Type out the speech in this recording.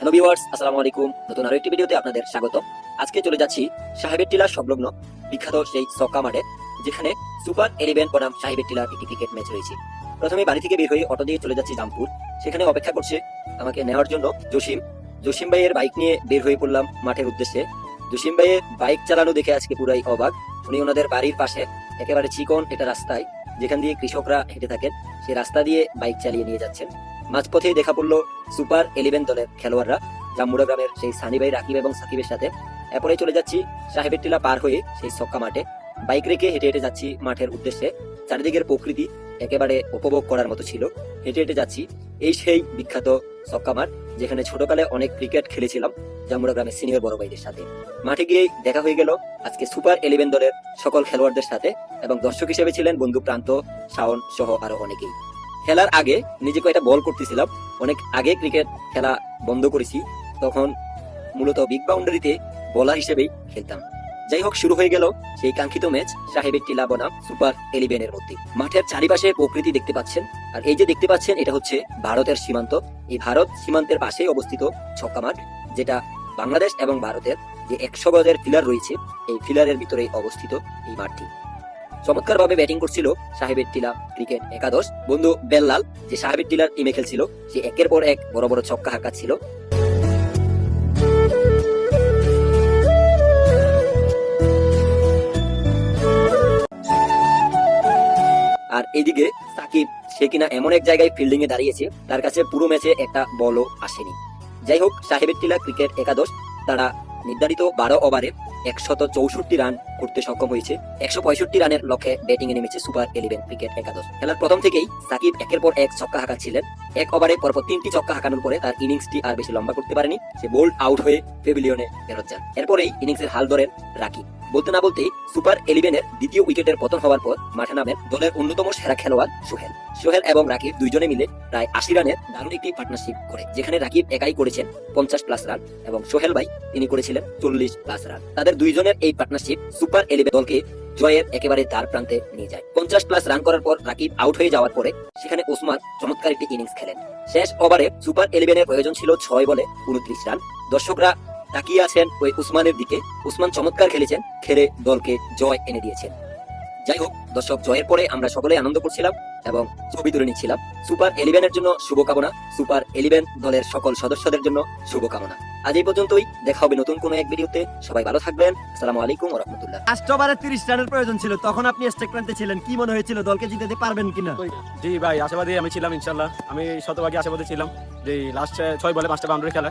Hello viewers, আসসালামু আলাইকুম। নতুন আরো একটি ভিডিওতে আপনাদের স্বাগত। আজকে চলে যাচ্ছি সাহেবের টিলা সংলগ্ন বিখ্যাত সেই সক্কা মাঠে, যেখানে সুপার 11 বনাম সাহেবের টিলার একটি ক্রিকেট ম্যাচ রয়েছে। প্রথমে বাড়ি থেকে বের হয়ে অটো দিয়ে চলে যাচ্ছি জামপুর। সেখানে অপেক্ষা করছে আমাকে নেওয়ার জন্য জসিম ভাইয়ের বাইক নিয়ে বের হয়ে পড়লাম মাঠের উদ্দেশ্যে। জসিম ভাইয়ের বাইক চালানো দেখে আজকে পুরাই অবাক। উনি ওনাদের বাড়ির পাশে একেবারে চিকন একটা রাস্তায়, যেখান দিয়ে কৃষকরা হেঁটে থাকেন, সেই রাস্তা দিয়ে বাইক চালিয়ে নিয়ে যাচ্ছেন। মাঝপথে দেখা পড়লো সুপার 11 দলের খেলোয়াড়রা, জাম্মুড়া গ্রামের সেই সানি ভাই, রাকিব এবং সাকিবের সাথে। এরপরে চলে যাচ্ছি সাহেবের টিলা পার হয়ে সেই সক্কা মাঠে। বাইক রেখে হেঁটে হেঁটে যাচ্ছি মাঠের উদ্দেশ্যে। চারিদিকের প্রকৃতি একেবারে উপভোগ করার মতো ছিল। হেঁটে হেঁটে যাচ্ছি এই সেই বিখ্যাত সক্কা মাঠ, যেখানে ছোটকালে অনেক ক্রিকেট খেলেছিলাম জাম্মুড়া গ্রামের সিনিয়র বড় ভাইদের সাথে। মাঠে গিয়ে দেখা হয়ে গেল আজকে সুপার 11 দলের সকল খেলোয়াড়দের সাথে, এবং দর্শক হিসেবে ছিলেন বন্ধু প্রান্ত, শাওন সহ আরো অনেকেই। খেলার আগে নিজেকে একটা বল করতেছিলাম। অনেক আগে ক্রিকেট খেলা বন্ধ করেছি, তখন মূলত বিগ বাউন্ডারিতে বোলার হিসেবেই খেলতাম। যাই হোক, শুরু হয়ে গেল সেই কাঙ্ক্ষিত ম্যাচ সাহেবের টিলা বনাম সুপার 11 এর মধ্যে। মাঠের চারিপাশে প্রকৃতি দেখতে পাচ্ছেন, আর এই যে দেখতে পাচ্ছেন এটা হচ্ছে ভারতের সীমান্ত। এই ভারত সীমান্তের পাশেই অবস্থিত ছক্কা মাঠ, যেটা বাংলাদেশ এবং ভারতের যে 100 গজের ফিলার রয়েছে, এই ফিলারের ভিতরেই অবস্থিত এই মাঠটি। চমৎকার ভাবে ব্যাটিং করছিল সাহেবের টিলা ক্রিকেট একাদশ। বন্ধু বেল্লাল, যে সাহেবের টিলার টিমে খেলছিল, সে একের পর এক বড় বড় ছক্কা হাঁকাচ্ছিল। আর এদিকে সাকিব, সে কিনা এমন এক জায়গায় ফিল্ডিং এ দাঁড়িয়েছে, তার কাছে পুরো ম্যাচে একটা বলও আসেনি। যাই হোক, সাহেবের টিলা ক্রিকেট একাদশ তারা নির্ধারিত 12 ওভারে 164 রান করতে সক্ষম হয়েছে। 165 রানের লক্ষ্যে ব্যাটিং এ নেমেছে সুপার 11 ক্রিকেট একাদশ। খেলার প্রথম থেকেই সাকিব একের পর এক ছক্কা হাঁকাচ্ছিলেন। এক ওভারে পরপর 3টি ছক্কা হাঁকানোর পরে তার ইনিংসটি আর বেশি লম্বা করতে পারেনি। সে বোল্ড আউট হয়ে প্যাভিলিয়নে ফেরত যান। এরপরেই ইনিংসের হাল ধরেন রাকিব। বলতে না বলতেই সুপার 11 এর দ্বিতীয় উইকেটের পতন হওয়ার পর মাঠে নামেন দলের অন্যতম সেরা খেলোয়াড় সোহেল এবং রাকিব দুইজনে মিলে প্রায় 80 রানের দারুণ একটি পার্টনারশিপ করে, যেখানে রাকিব একাই করেছেন 50+ রান এবং সোহেল ভাই তিনি করেছিলেন 40+ রান। তাদের দুইজনের এই পার্টনারশিপ সুপার 11 দলকে জয়ের একেবারে দ্বার প্রান্তে নিয়ে যায়। 50+ রান করার পর রাকিব আউট হয়ে যাওয়ার পরে সেখানে ওসমান চমৎকার একটি ইনিংস খেলেন। শেষ ওভারে সুপার 11 এর প্রয়োজন ছিল 6 বলে 29 রান। দর্শকরা তাকিয়ে আছেন ওই উসমানের দিকে। উসমান চমৎকার খেলেছেন, খেলে দলকে জয় এনে দিয়েছেন। যাই হোক, দর্শক জয়ের পরে আমরা সকলে আনন্দ করছিলাম এবং ছবি তুলে নিচ্ছিলাম। সুপার 11 এর জন্য শুভকামনা, সুপার 11 দলের সকল সদস্যদের জন্য শুভকামনা। আজ এই পর্যন্তই, দেখা হবে নতুন কোনো এক ভিডিওতে। সবাই ভালো থাকবেন। আসসালামু আলাইকুম ওয়া রাহমাতুল্লাহ। লাস্ট ওভারে 30 রানের প্রয়োজন ছিল, তখন আপনি স্ট্রাইক প্রান্তে ছিলেন। কি মনে হয়েছিল, দলকে জিতাতে পারবেন কিনা? জি ভাই, আশাবাদী আমি ছিলাম। ইনশাল্লাহ আমি শতভাগী আশাবাদী ছিলাম যে লাস্ট 6 বলে 5টা বাউন্ডারি খেলা